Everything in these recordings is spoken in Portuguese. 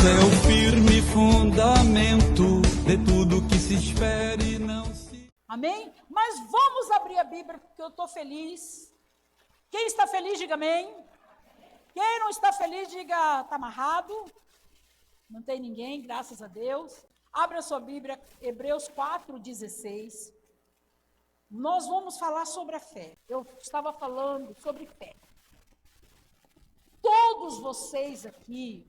é o firme fundamento de tudo que se espera e não se... Amém? Mas vamos abrir a Bíblia, porque eu estou feliz. Quem está feliz, diga amém. Quem não está feliz, diga está amarrado. Não tem ninguém, graças a Deus. Abra a sua Bíblia, Hebreus 4:16. Nós vamos falar sobre a fé. Eu estava falando sobre fé. Todos vocês aqui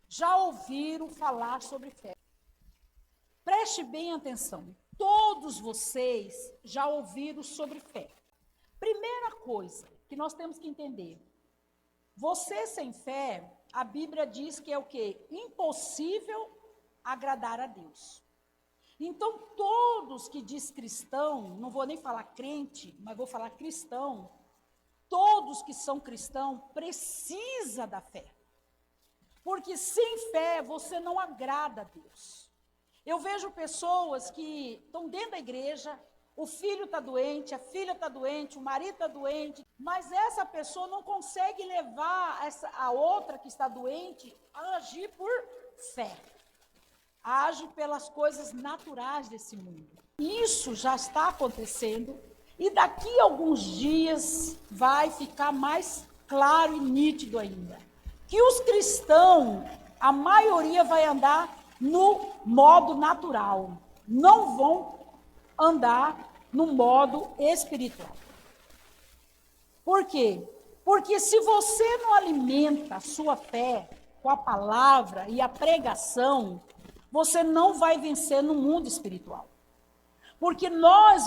já ouviram falar sobre fé. Preste bem atenção. Todos vocês já ouviram sobre fé. Primeira coisa que nós temos que entender. Você sem fé, a Bíblia diz que é o quê? Impossível agradar a Deus. Então, todos que diz cristão, não vou nem falar crente, mas vou falar cristão, todos que são cristãos precisam da fé. Porque sem fé você não agrada a Deus. Eu vejo pessoas que estão dentro da igreja, o filho está doente, a filha está doente, o marido está doente, mas essa pessoa não consegue levar a outra que está doente a agir por fé. Age pelas coisas naturais desse mundo. Isso já está acontecendo e daqui a alguns dias vai ficar mais claro e nítido ainda. Que os cristãos, a maioria vai andar no modo natural, não vão andar no modo espiritual. Por quê? Porque se você não alimenta a sua fé com a palavra e a pregação, você não vai vencer no mundo espiritual. Porque nós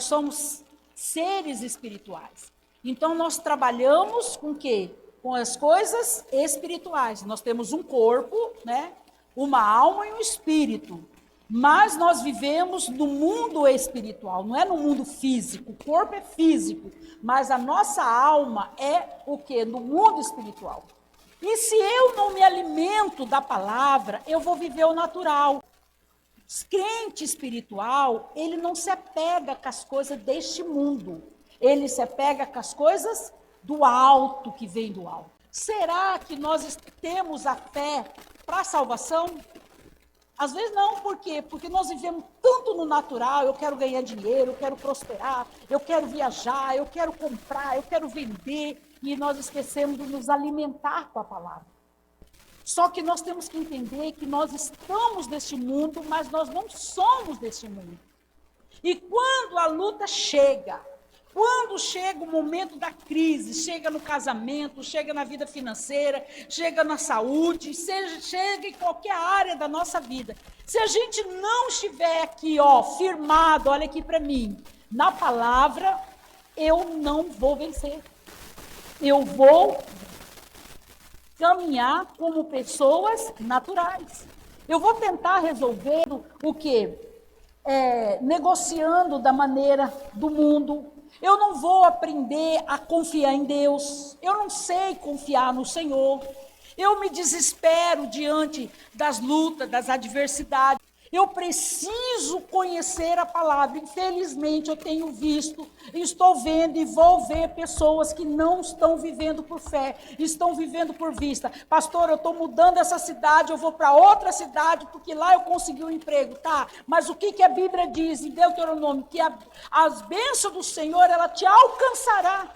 somos seres espirituais. Então nós trabalhamos com o quê? Com as coisas espirituais. Nós temos um corpo, né? Uma alma e um espírito. Mas nós vivemos no mundo espiritual, não é no mundo físico. O corpo é físico, mas a nossa alma é o quê? No mundo espiritual. E se eu não me alimento da palavra, eu vou viver o natural. O crente espiritual, ele não se apega com as coisas deste mundo. Ele se apega com as coisas do alto, que vem do alto. Será que nós temos a fé para a salvação? Às vezes não, por quê? Porque nós vivemos tanto no natural, eu quero ganhar dinheiro, eu quero prosperar, eu quero viajar, eu quero comprar, eu quero vender, e nós esquecemos de nos alimentar com a palavra. Só que nós temos que entender que nós estamos neste mundo, mas nós não somos deste mundo. E quando a luta chega, quando chega o momento da crise, chega no casamento, chega na vida financeira, chega na saúde, chega em qualquer área da nossa vida. Se a gente não estiver aqui, firmado, olha aqui para mim, na palavra, eu não vou vencer. Eu vou caminhar como pessoas naturais. Eu vou tentar resolver o quê? Negociando da maneira do mundo. Eu não vou aprender a confiar em Deus. Eu não sei confiar no Senhor. Eu me desespero diante das lutas, das adversidades. Eu preciso conhecer a palavra. Infelizmente, eu tenho visto, estou vendo e vou ver pessoas que não estão vivendo por fé, estão vivendo por vista. Pastor, eu estou mudando essa cidade, eu vou para outra cidade, porque lá eu consegui um emprego. Tá, mas o que a Bíblia diz em Deuteronômio? Que as bênçãos do Senhor, ela te alcançará.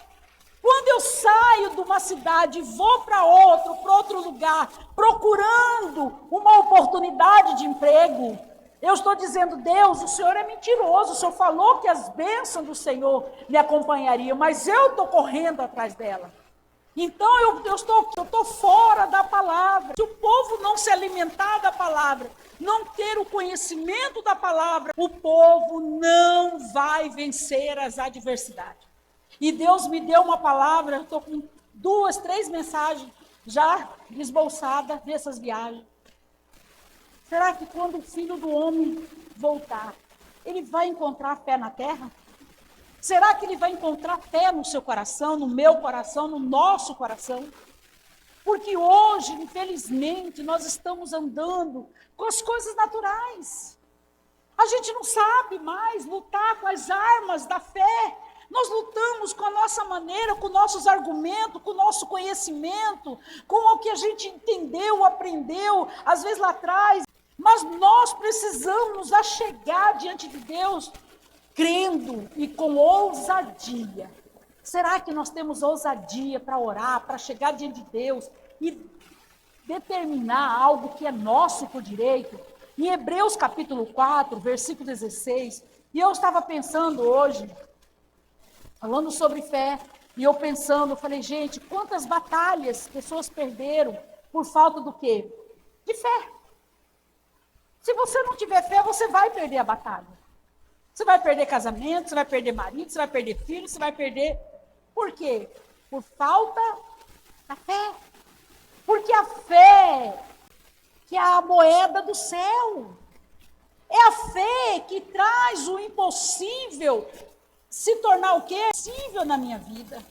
Quando eu saio de uma cidade e vou para outro lugar, procurando uma oportunidade de emprego, eu estou dizendo, Deus, o Senhor é mentiroso, o Senhor falou que as bênçãos do Senhor me acompanhariam, mas eu estou correndo atrás dela. Então eu estou fora da palavra. Se o povo não se alimentar da palavra, não ter o conhecimento da palavra, o povo não vai vencer as adversidades. E Deus me deu uma palavra, eu estou com 2, 3 mensagens já esboçadas dessas viagens. Será que quando o Filho do Homem voltar, ele vai encontrar fé na terra? Será que ele vai encontrar fé no seu coração, no meu coração, no nosso coração? Porque hoje, infelizmente, nós estamos andando com as coisas naturais. A gente não sabe mais lutar com as armas da fé, Nós lutamos com a nossa maneira, com nossos argumentos, com o nosso conhecimento, com o que a gente entendeu, aprendeu, às vezes lá atrás. Mas nós precisamos nos achegar diante de Deus, crendo e com ousadia. Será que nós temos ousadia para orar, para chegar diante de Deus e determinar algo que é nosso por direito? Em Hebreus capítulo 4, versículo 16, e eu estava pensando hoje, falando sobre fé, e eu pensando, eu falei, gente, quantas batalhas pessoas perderam por falta do quê? De fé. Se você não tiver fé, você vai perder a batalha. Você vai perder casamento, você vai perder marido, você vai perder filho, você vai perder... Por quê? Por falta da fé. Porque a fé, que é a moeda do céu, é a fé que traz o impossível se tornar o quê? Possível na minha vida.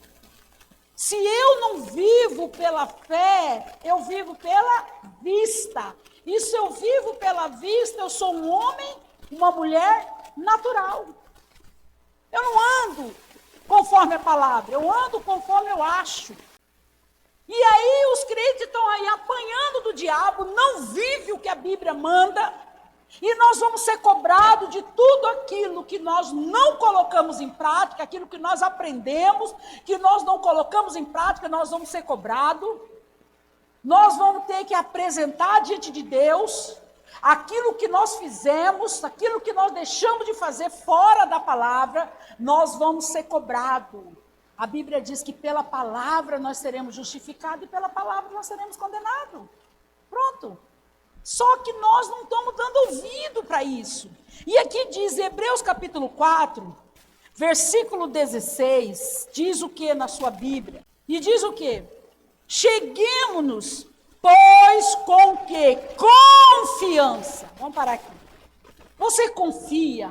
Se eu não vivo pela fé, eu vivo pela vista. E se eu vivo pela vista, eu sou um homem, uma mulher natural. Eu não ando conforme a palavra, eu ando conforme eu acho. E aí os crentes estão aí apanhando do diabo, não vivem o que a Bíblia manda, e nós vamos ser cobrados de tudo aquilo que nós não colocamos em prática, aquilo que nós aprendemos, que nós não colocamos em prática, nós vamos ser cobrados. Nós vamos ter que apresentar diante de Deus aquilo que nós fizemos, aquilo que nós deixamos de fazer fora da palavra, nós vamos ser cobrados. A Bíblia diz que pela palavra nós seremos justificados e pela palavra nós seremos condenados. Pronto. Só que nós não estamos dando ouvido para isso. E aqui diz, Hebreus capítulo 4, versículo 16, diz o que na sua Bíblia? E diz o que? Cheguemo-nos, pois com que? Confiança. Vamos parar aqui. Você confia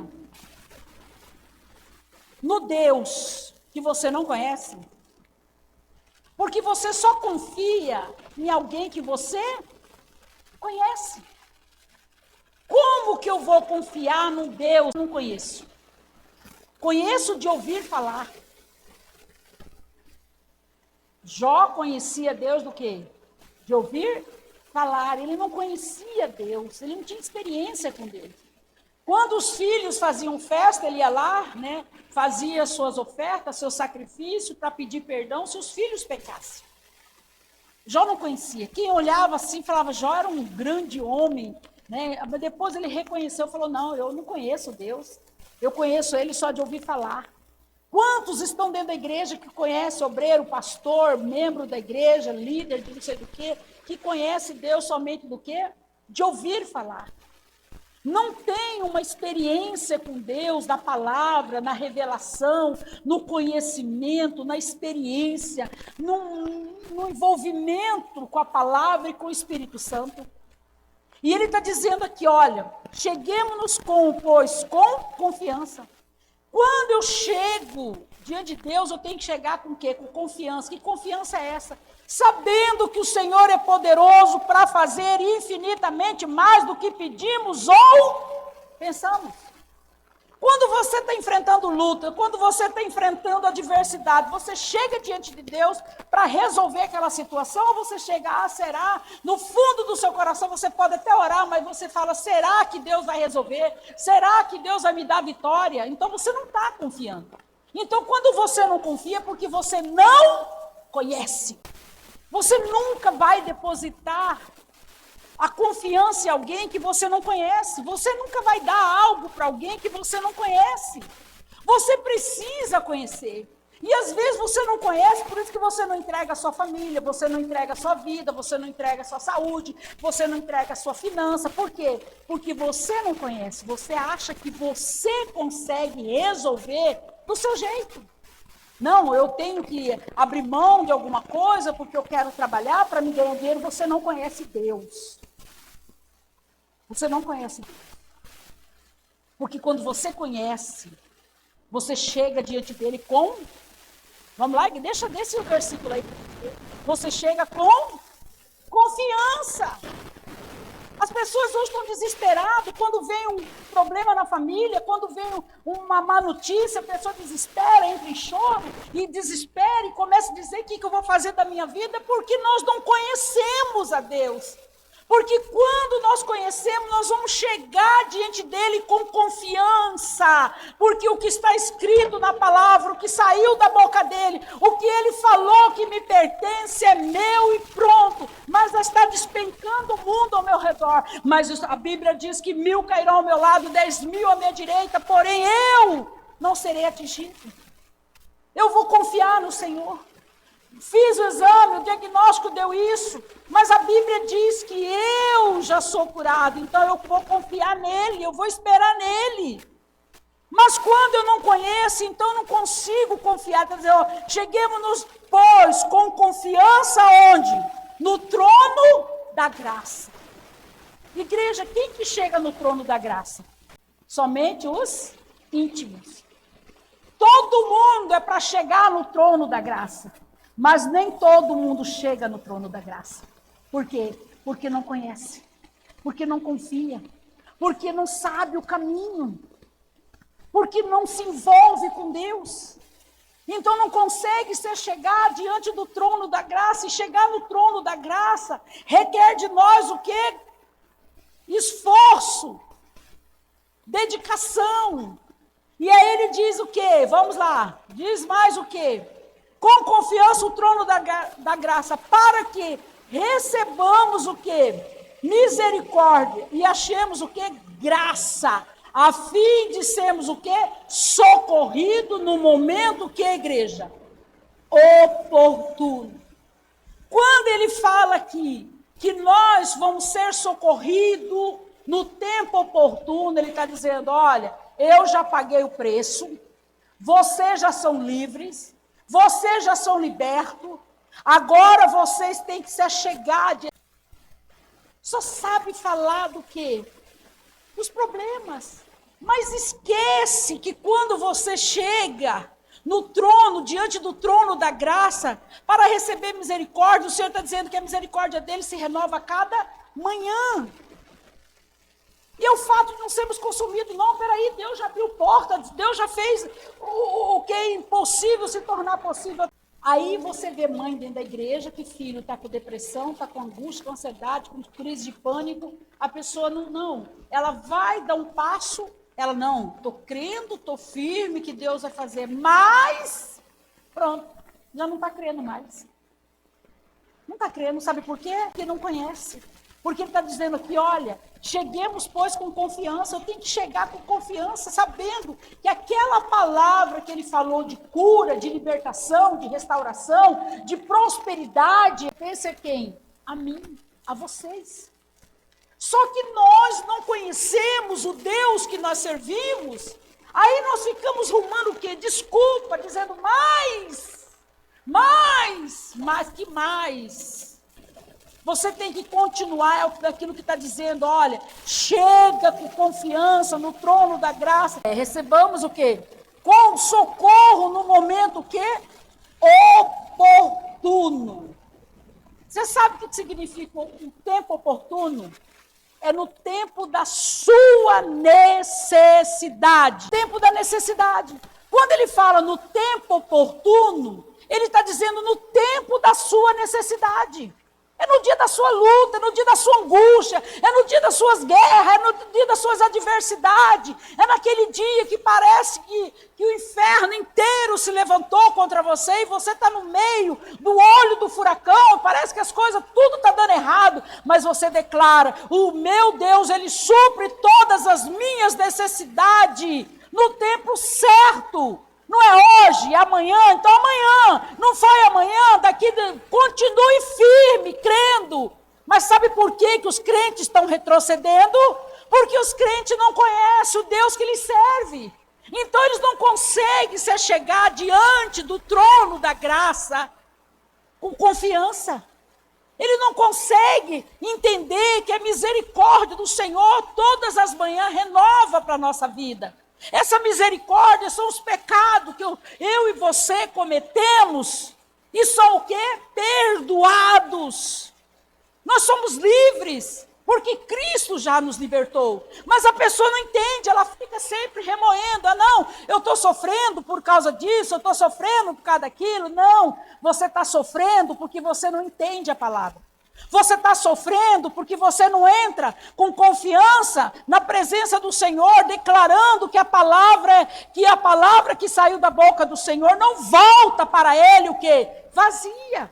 no Deus que você não conhece? Porque você só confia em alguém que você conhece. Como que eu vou confiar num Deus que eu não conheço? Conheço de ouvir falar. Jó conhecia Deus do quê? De ouvir falar. Ele não conhecia Deus, ele não tinha experiência com Deus. Quando os filhos faziam festa, ele ia lá, né, fazia suas ofertas, seu sacrifício para pedir perdão se os filhos pecassem. Jó não conhecia. Quem olhava assim falava, Jó era um grande homem, né? Depois ele reconheceu, falou, não, eu não conheço Deus, eu conheço ele só de ouvir falar. Quantos estão dentro da igreja que conhece obreiro, pastor, membro da igreja, líder de não sei do quê, que conhece Deus somente do quê? De ouvir falar. Não tem uma experiência com Deus, na palavra, na revelação, no conhecimento, na experiência, no envolvimento com a palavra e com o Espírito Santo. E ele está dizendo aqui, olha, cheguemos-nos pois, com confiança. Quando eu chego diante de Deus, eu tenho que chegar com o quê? Com confiança. Que confiança é essa? Sabendo que o Senhor é poderoso para fazer infinitamente mais do que pedimos ou pensamos. Quando você está enfrentando luta, quando você está enfrentando adversidade, você chega diante de Deus para resolver aquela situação, ou você chega, será? No fundo do seu coração você pode até orar, mas você fala, será que Deus vai resolver? Será que Deus vai me dar vitória? Então você não está confiando. Então quando você não confia, é porque você não conhece. Você nunca vai depositar a confiança em alguém que você não conhece. Você nunca vai dar algo para alguém que você não conhece. Você precisa conhecer. E às vezes você não conhece, por isso que você não entrega a sua família, você não entrega a sua vida, você não entrega a sua saúde, você não entrega a sua finança. Por quê? Porque você não conhece. Você acha que você consegue resolver do seu jeito. Não, eu tenho que abrir mão de alguma coisa porque eu quero trabalhar para me ganhar dinheiro. Você não conhece Deus. Você não conhece Deus. Porque quando você conhece, você chega diante dele com... Vamos lá, deixa desse versículo aí. Você chega com confiança. As pessoas hoje estão desesperadas quando vem um problema na família, quando vem uma má notícia, a pessoa desespera, entra em choro e desespera e começa a dizer o que eu vou fazer da minha vida, porque nós não conhecemos a Deus. Porque quando nós conhecemos, nós vamos chegar diante dele com confiança, porque o que está escrito na palavra, o que saiu da boca dele, o que ele falou que me pertence é meu e pronto. Mas está despencando o mundo ao meu redor. Mas a Bíblia diz que 1000 cairão ao meu lado, 10.000 à minha direita, porém eu não serei atingido. Eu vou confiar no Senhor. Fiz o exame, o diagnóstico deu isso, mas a Bíblia diz que eu já sou curado, então eu vou confiar nele, eu vou esperar nele. Mas quando eu não conheço, então eu não consigo confiar. Quer dizer, cheguemos-nos, pois, com confiança onde? No trono da graça. Igreja, quem que chega no trono da graça? Somente os íntimos. Todo mundo é para chegar no trono da graça. Mas nem todo mundo chega no trono da graça. Por quê? Porque não conhece. Porque não confia. Porque não sabe o caminho. Porque não se envolve com Deus. Então não consegue chegar diante do trono da graça. E chegar no trono da graça requer de nós o quê? Esforço. Dedicação. E aí ele diz o quê? Vamos lá. Diz mais o quê? Com confiança o trono da graça, para que recebamos o quê? Misericórdia, e achemos o quê? Graça, a fim de sermos o quê? Socorrido no momento que, igreja? Oportuno. Quando ele fala aqui que nós vamos ser socorridos no tempo oportuno, ele está dizendo, olha, eu já paguei o preço, vocês já são livres, vocês já são libertos, agora vocês têm que se achegar. Só sabe falar do quê? Dos problemas. Mas esquece que quando você chega no trono, diante do trono da graça, para receber misericórdia, o Senhor está dizendo que a misericórdia dele se renova a cada manhã. E o fato de não sermos consumidos, não, peraí, Deus já abriu porta, Deus já fez o que é impossível se tornar possível. Aí você vê mãe dentro da igreja, que filho está com depressão, está com angústia, com ansiedade, com crise de pânico, a pessoa não, ela vai dar um passo, ela não, estou crendo, estou firme que Deus vai fazer, mas, pronto, já não está crendo mais. Não está crendo, sabe por quê? Porque não conhece. Porque ele está dizendo aqui, olha, cheguemos, pois, com confiança. Eu tenho que chegar com confiança, sabendo que aquela palavra que ele falou de cura, de libertação, de restauração, de prosperidade, pensa quem? A mim, a vocês. Só que nós não conhecemos o Deus que nós servimos, aí nós ficamos rumando o quê? Desculpa, dizendo mais, que mais? Você tem que continuar aquilo que está dizendo, olha, chega com confiança no trono da graça. Recebamos o quê? Com socorro no momento o quê? Oportuno. Você sabe o que significa um tempo oportuno? É no tempo da sua necessidade. Tempo da necessidade. Quando ele fala no tempo oportuno, ele está dizendo no tempo da sua necessidade. É no dia da sua luta, é no dia da sua angústia, é no dia das suas guerras, é no dia das suas adversidades, é naquele dia que parece que o inferno inteiro se levantou contra você e você está no meio do olho do furacão, parece que as coisas, tudo está dando errado, mas você declara, o meu Deus, Ele supre todas as minhas necessidades no tempo certo. Não é hoje, é amanhã, então amanhã, não foi amanhã, continue firme, crendo. Mas sabe por que os crentes estão retrocedendo? Porque os crentes não conhecem o Deus que lhes serve. Então eles não conseguem se achegar diante do trono da graça com confiança. Ele não consegue entender que a misericórdia do Senhor todas as manhãs renova para a nossa vida. Essa misericórdia são os pecados que eu e você cometemos e são o quê? Perdoados. Nós somos livres. Porque Cristo já nos libertou. Mas a pessoa não entende, ela fica sempre remoendo. Ah, não, eu estou sofrendo por causa disso, eu estou sofrendo por causa daquilo. Não, você está sofrendo porque você não entende a palavra. Você está sofrendo porque você não entra com confiança na presença do Senhor, declarando que a palavra que saiu da boca do Senhor não volta para Ele, o quê? Vazia.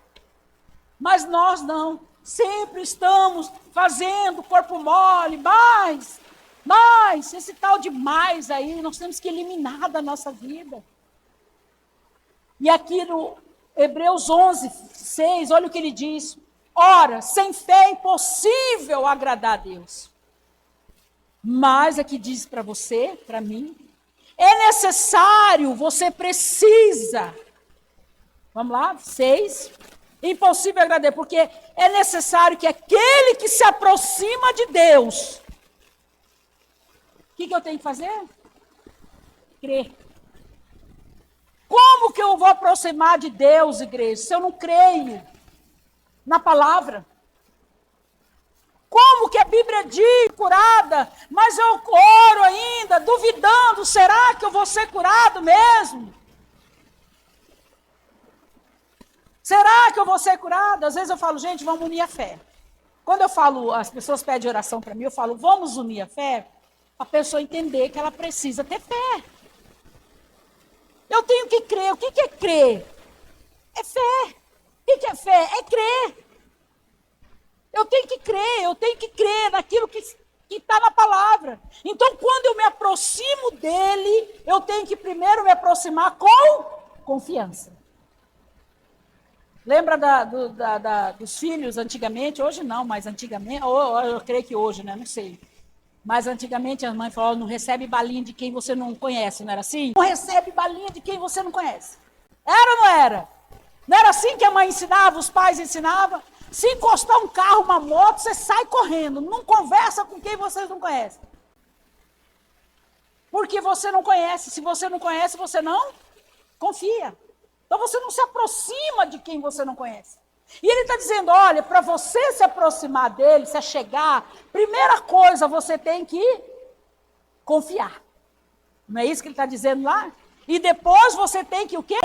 Mas nós não. Sempre estamos fazendo corpo mole, mais, esse tal de mais aí, nós temos que eliminar da nossa vida. E aqui no Hebreus 11, 6, olha o que ele diz. Ora, sem fé é impossível agradar a Deus. Mas aqui diz para você, para mim, é necessário, você precisa. Vamos lá, 6. Impossível agradar, porque é necessário que aquele que se aproxima de Deus, o que eu tenho que fazer? Crer. Como que eu vou aproximar de Deus, igreja, se eu não creio na palavra? Como que a Bíblia diz curada, mas eu oro ainda, duvidando, será que eu vou ser curado mesmo? Será que eu vou ser curado? Às vezes eu falo, gente, vamos unir a fé. Quando eu falo, as pessoas pedem oração para mim, eu falo, vamos unir a fé, a pessoa entender que ela precisa ter fé. Eu tenho que crer. O que é crer? É fé. O que é fé? É crer. Eu tenho que crer naquilo que está na palavra. Então, quando eu me aproximo dele, eu tenho que primeiro me aproximar com confiança. Lembra dos filhos antigamente? Hoje não, mas antigamente, ou eu creio que hoje, né? Não sei. Mas antigamente a mãe falou, não recebe balinha de quem você não conhece, não era assim? Não recebe balinha de quem você não conhece. Era ou não era? Não era assim que a mãe ensinava, os pais ensinavam? Se encostar um carro, uma moto, você sai correndo. Não conversa com quem vocês não conhecem. Porque você não conhece. Se você não conhece, você não confia. Então você não se aproxima de quem você não conhece. E ele está dizendo, olha, para você se aproximar dele, se chegar, primeira coisa você tem que confiar. Não é isso que ele está dizendo lá? E depois você tem que o quê?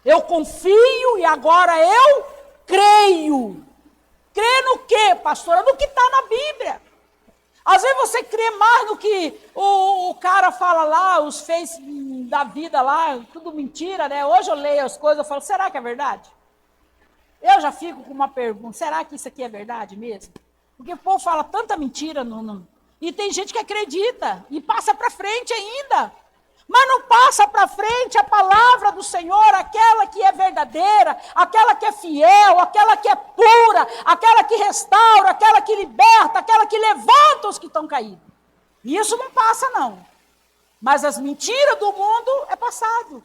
Eu confio e agora eu creio. Crê no quê, pastora? No que está na Bíblia. Às vezes você crê mais no que o cara fala lá, os feitos da vida lá, tudo mentira, né? Hoje eu leio as coisas, eu falo, será que é verdade? Eu já fico com uma pergunta, será que isso aqui é verdade mesmo? Porque o povo fala tanta mentira, e tem gente que acredita, e passa para frente ainda. Mas não passa para frente a palavra do Senhor, aquela que é verdadeira, aquela que é fiel, aquela que é pura, aquela que restaura, aquela que liberta, aquela que levanta os que estão caídos. E isso não passa, não. Mas as mentiras do mundo é passado.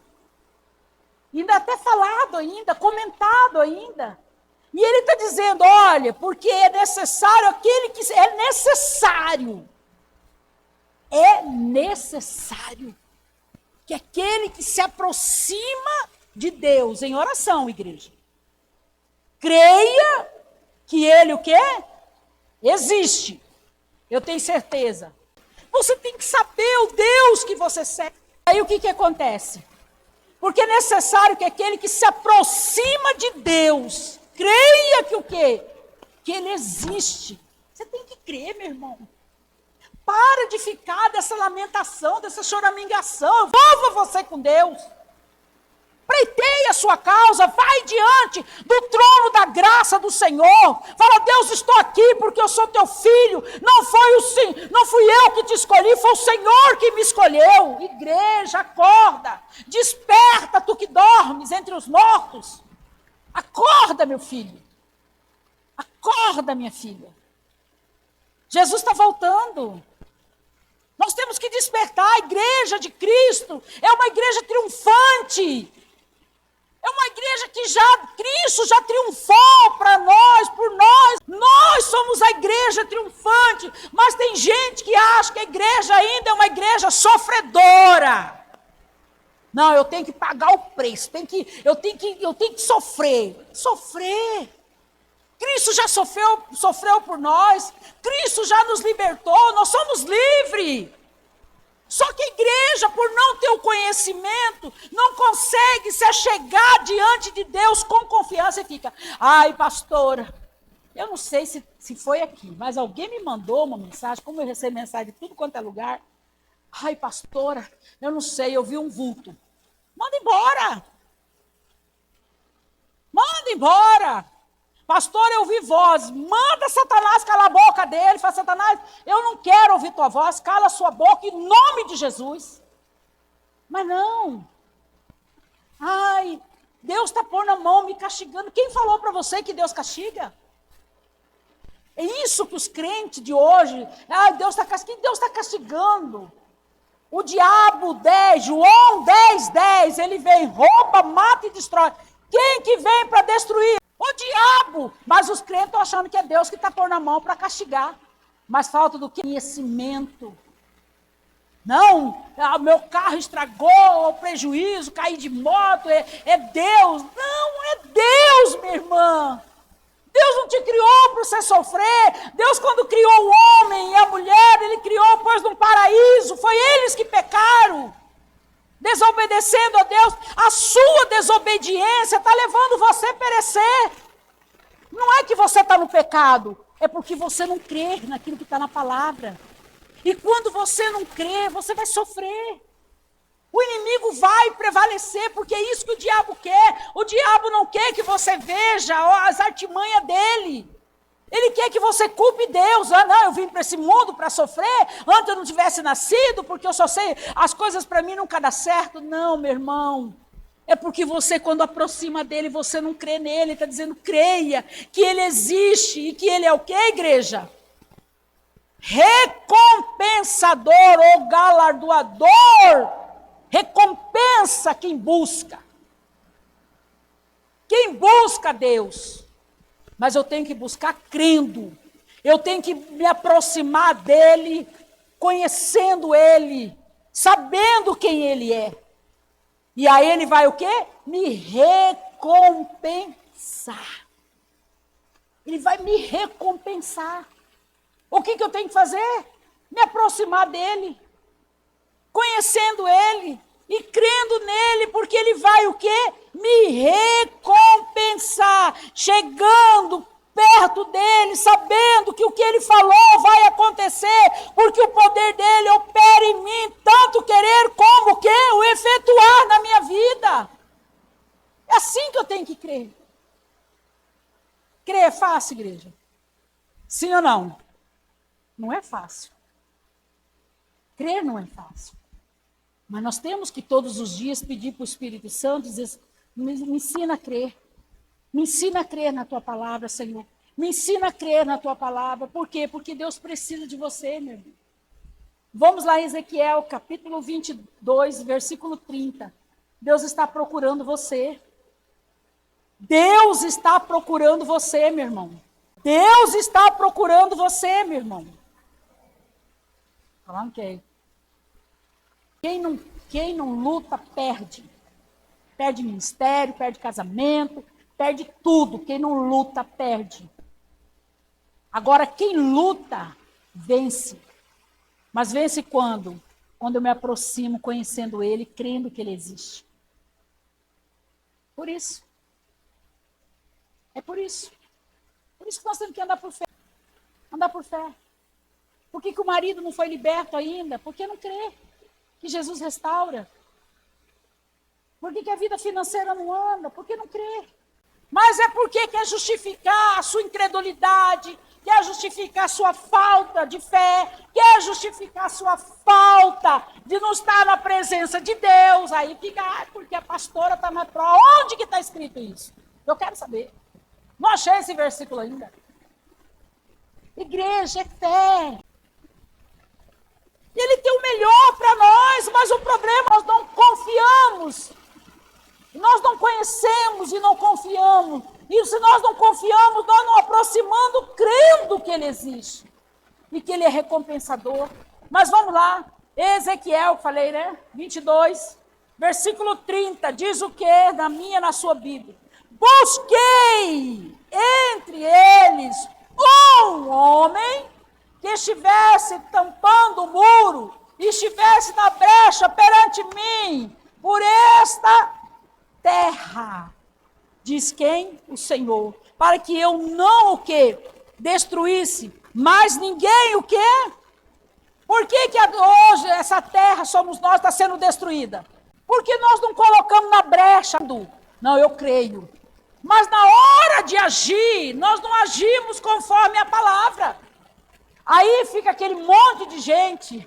Ainda é até falado ainda, comentado ainda. E ele está dizendo, olha, porque é necessário aquele que... É necessário que aquele que se aproxima de Deus em oração, igreja, creia que ele o quê? Existe. Eu tenho certeza. Você tem que saber o Deus que você serve. Aí o que acontece? Porque é necessário que aquele que se aproxima de Deus, creia que o quê? Que ele existe. Você tem que crer, meu irmão. Para de ficar dessa lamentação, dessa choramingação. Envolva você com Deus. Pleiteie a sua causa, vai diante do trono da graça do Senhor. Fala, Deus, estou aqui porque eu sou teu filho. Não fui eu que te escolhi, foi o Senhor que me escolheu. Igreja, acorda. Desperta, tu que dormes entre os mortos. Acorda, meu filho. Acorda, minha filha. Jesus está voltando. Nós temos que despertar. A igreja de Cristo é uma igreja triunfante. É uma igreja que Cristo já triunfou para nós, por nós. Nós somos a igreja triunfante. Mas tem gente que acha que a igreja ainda é uma igreja sofredora. Não, eu tenho que pagar o preço. Eu tenho que sofrer. Sofrer. Cristo já sofreu por nós. Cristo já nos libertou. Nós somos livres. Só que a igreja, por não ter o conhecimento, não consegue se achegar diante de Deus com confiança e fica, ai, pastora, eu não sei se foi aqui, mas alguém me mandou uma mensagem, como eu recebo mensagem de tudo quanto é lugar. Ai, pastora, eu não sei, eu vi um vulto. Manda embora. Manda embora. Pastor, eu ouvi voz. Manda Satanás calar a boca dele. Fala, Satanás, eu não quero ouvir tua voz. Cala a sua boca em nome de Jesus. Mas não. Ai, Deus está pondo a mão, me castigando. Quem falou para você que Deus castiga? É isso que os crentes de hoje... Ai, Deus está castigando. Quem Deus está castigando? O diabo João 10, ele vem, rouba, mata e destrói. Quem que vem para destruir? O diabo! Mas os crentes estão achando que é Deus que está pondo a mão para castigar. Mas falta do que? Conhecimento. Não, meu carro estragou, prejuízo, caí de moto, é Deus. Não, é Deus, minha irmã. Deus não te criou para você sofrer. Deus, quando criou o homem e a mulher, ele criou, pôs num paraíso. Foi eles que pecaram. Desobedecendo a Deus. A sua desobediência está levando você a perecer. Não é que você está no pecado. É porque você não crê naquilo que está na palavra. E quando você não crê, você vai sofrer. O inimigo vai prevalecer, porque é isso que o diabo quer. O diabo não quer que você veja as artimanhas dele. Ele quer que você culpe Deus. Ah, não, eu vim para esse mundo para sofrer. Antes eu não tivesse nascido, porque eu só sei, as coisas para mim nunca dão certo. Não, meu irmão. É porque você, quando aproxima dele, você não crê nele. Ele está dizendo, creia que ele existe e que ele é o quê, igreja? Recompensador ou galardoador. Recompensa quem busca. Quem busca Deus. Mas eu tenho que buscar crendo. Eu tenho que me aproximar dele, conhecendo ele, sabendo quem ele é. E aí ele vai o quê? Me recompensar. Ele vai me recompensar. O que eu tenho que fazer? Me aproximar dele. Conhecendo ele e crendo nele, porque ele vai o quê? Me recompensar, chegando perto dele, sabendo que o que ele falou vai acontecer, porque o poder dele opera em mim, tanto querer como o quê? O efetuar na minha vida. É assim que eu tenho que crer. Crer é fácil, igreja? Sim ou não? Não é fácil. Crer não é fácil. Mas nós temos que todos os dias pedir para o Espírito Santo, dizer, me ensina a crer. Me ensina a crer na tua palavra, Senhor. Me ensina a crer na tua palavra. Por quê? Porque Deus precisa de você, meu irmão. Vamos lá em Ezequiel, capítulo 22, versículo 30. Deus está procurando você. Deus está procurando você, meu irmão. Deus está procurando você, meu irmão. Falando que quem não luta, perde. Perde ministério, perde casamento, perde tudo. Quem não luta, perde. Agora, quem luta, vence. Mas vence quando? Quando eu me aproximo, conhecendo ele, crendo que ele existe. Por isso. É por isso. Por isso que nós temos que andar por fé. Andar por fé. Por que o marido não foi liberto ainda? Porque não crê que Jesus restaura. Por que a vida financeira não anda? Porque não crê. Mas é porque quer justificar a sua incredulidade, quer justificar a sua falta de fé, quer justificar a sua falta de não estar na presença de Deus. Aí fica, porque a pastora está na prova. Onde que está escrito isso? Eu quero saber. Não achei esse versículo ainda. Igreja é fé. Ele tem o melhor para nós, mas o problema, nós não confiamos. Nós não conhecemos e não confiamos. E se nós não confiamos, nós não aproximando, crendo que ele existe. E que ele é recompensador. Mas vamos lá. Ezequiel, falei, né? 22, versículo 30. Diz o quê? Na sua Bíblia. Busquei entre brecha perante mim por esta terra. Diz quem? O Senhor. Para que eu não o quê? Destruísse. Mas ninguém o quê? Por que hoje essa terra somos nós, está sendo destruída? Porque nós não colocamos na brecha. Não, eu creio. Mas na hora de agir, nós não agimos conforme a palavra. Aí fica aquele monte de gente.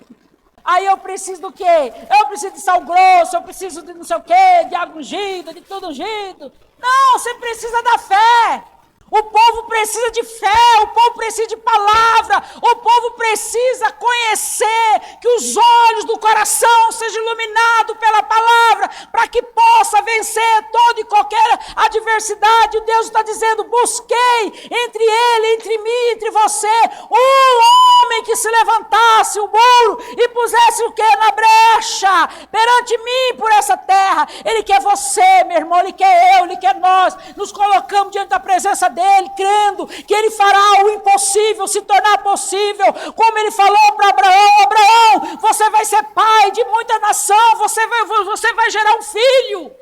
Aí eu preciso do quê? Eu preciso de sal grosso, eu preciso de não sei o quê, de água ungida, de tudo ungido. Não, você precisa da fé. O povo precisa de fé, o povo precisa de palavra, o povo precisa conhecer, que os olhos do coração sejam iluminados pela palavra, para que possa vencer toda e qualquer adversidade. Deus está dizendo, busquei entre ele, entre mim, entre você, um homem que se levantasse o muro e pusesse o que na brecha, perante mim por essa terra. Ele quer você, meu irmão, ele quer eu, ele quer nós, nos colocamos diante da presença dele, crendo que ele fará o impossível se tornar possível, como ele falou para Abraão, Abraão, você vai ser pai de muita nação, você vai gerar um filho.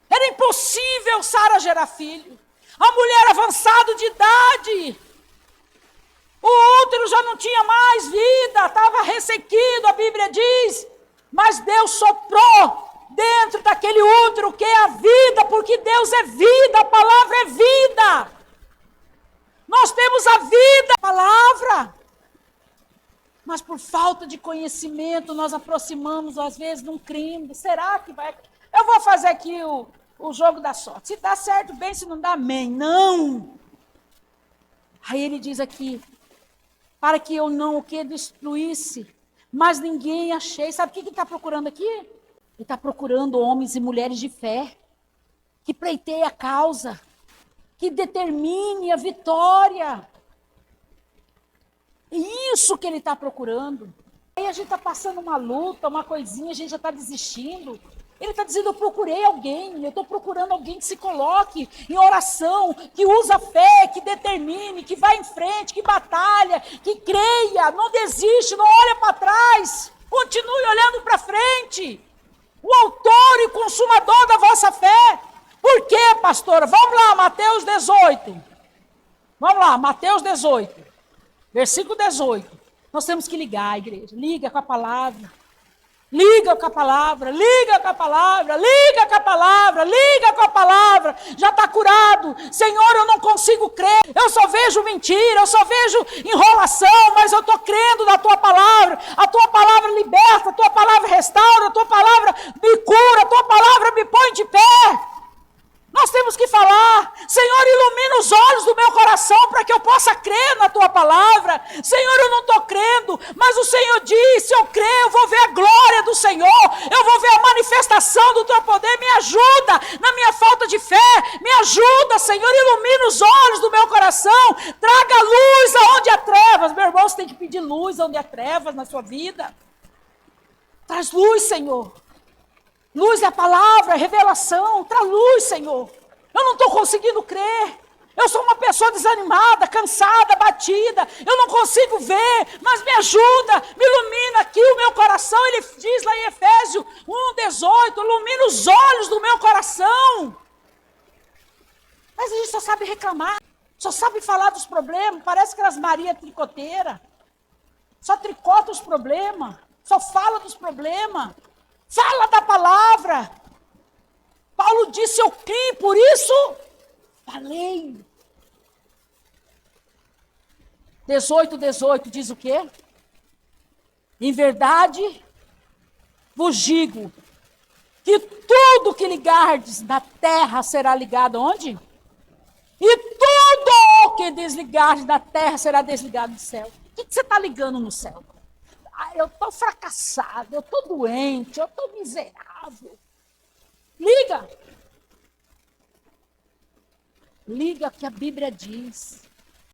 Era impossível Sara gerar filho, a mulher avançada de idade, o útero já não tinha mais vida, estava ressequido, a Bíblia diz, mas Deus soprou dentro daquele útero que é a vida, porque Deus é vida, a palavra é vida. Nós temos a vida, a palavra. Mas por falta de conhecimento, nós aproximamos, às vezes, não crendo. Será que vai... Eu vou fazer aqui o jogo da sorte. Se dá certo, bem, se não dá, amém. Não! Aí ele diz aqui, para que eu não o que destruísse, mas ninguém achei. Sabe o que ele está procurando aqui? Ele está procurando homens e mulheres de fé, que pleiteiem a causa, que determine a vitória. É isso que ele está procurando. Aí a gente está passando uma luta, uma coisinha, a gente já está desistindo. Ele está dizendo, eu procurei alguém, eu estou procurando alguém que se coloque em oração, que usa fé, que determine, que vá em frente, que batalha, que creia, não desiste, não olha para trás, continue olhando para frente. O autor e consumador da vossa fé. Por quê, pastora? Vamos lá, Mateus 18. Vamos lá, Mateus 18. Versículo 18. Nós temos que ligar, igreja. Liga com a palavra. Liga com a palavra. Liga com a palavra. Liga com a palavra. Liga com a palavra. Já está curado. Senhor, eu não consigo crer. Eu só vejo mentira. Eu só vejo enrolação. Mas eu estou crendo na tua palavra. A tua palavra liberta. A tua palavra restaura. A tua palavra me cura. A tua palavra me põe de pé. Nós temos que falar, Senhor, ilumina os olhos do meu coração para que eu possa crer na tua palavra. Senhor, eu não estou crendo, mas o Senhor diz, se eu crer, eu vou ver a glória do Senhor, eu vou ver a manifestação do teu poder. Me ajuda na minha falta de fé, me ajuda, Senhor, ilumina os olhos do meu coração, traga luz aonde há trevas. Meu irmão, você tem que pedir luz aonde há trevas na sua vida. Traz luz, Senhor. Luz é a palavra, revelação, traz luz, Senhor. Eu não estou conseguindo crer. Eu sou uma pessoa desanimada, cansada, batida. Eu não consigo ver, mas me ajuda, me ilumina aqui o meu coração. Ele diz lá em Efésios 1:18, ilumina os olhos do meu coração. Mas a gente só sabe reclamar, só sabe falar dos problemas. Parece aquelas Maria tricoteira. Só tricota os problemas, só fala dos problemas. Fala da palavra. Paulo disse, eu criei, por isso falei. 18:18 diz o quê? Em verdade, vos digo, que tudo que ligardes na terra será ligado onde? E tudo o que desligardes da terra será desligado do céu. O que você está ligando no céu? Eu estou fracassado, eu estou doente, eu estou miserável. Liga. Liga que a Bíblia diz.